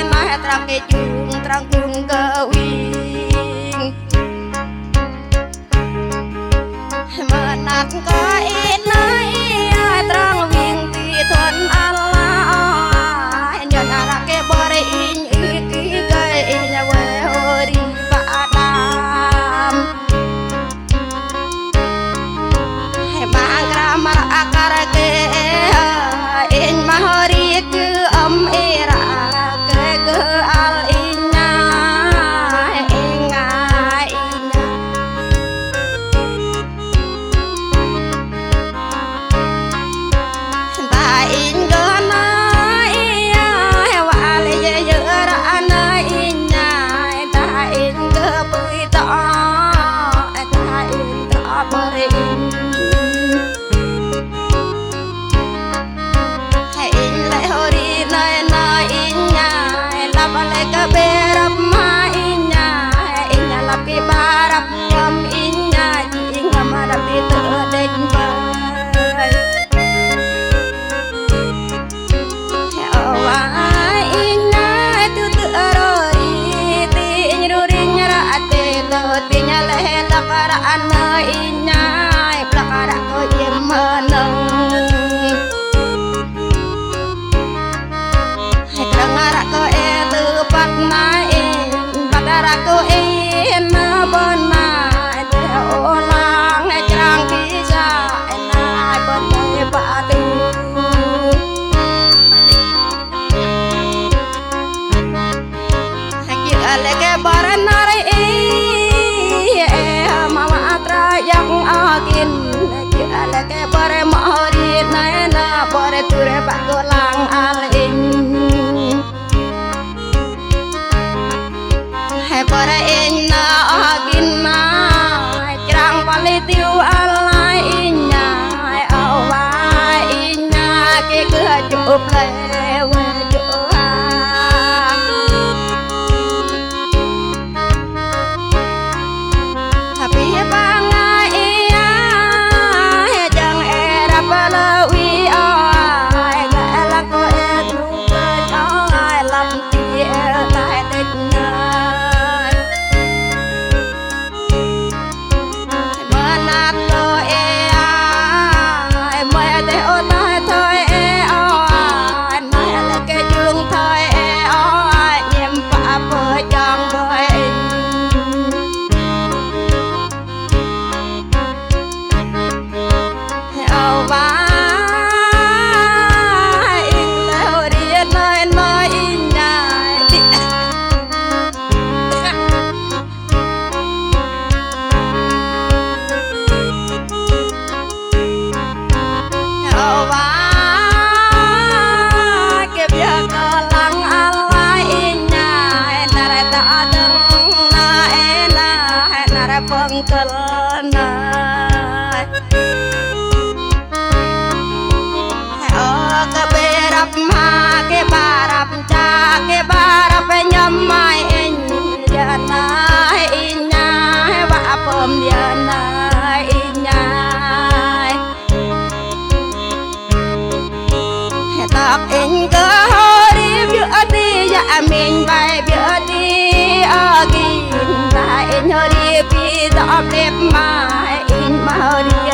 nai trang ke chung ke wing menak ko nai trang wing ti thon Allah nyon ara ke bore in iki ke nya we hori padam he mangramar akar ke in mahori ke era ke al inya inga inya ta in gana iya wale ye ra ana inya ta in ke pui ta in ta bore ka berap ma inya lapi barap nyam inya inga marap itu dek bai awa inya tu terori ti nyuri nyarate to ti nyale lakaraan ma inya plakara ko yemanang ngara ko pat nain badara ko na bona de olang trang kisha na bon ne patu haki ale ke baranare mama atra yang akin haki ale ke bare mahori na bare ture pagolang alin para inna agina kerang palitiu alai inya awa inya ke kejup lewe joa tapi banga iya jang era palawi ai gala ko etnu ke ai lam ti tai dekna mình bay biết đi agin ta in hori pi dap lep ma in ma hori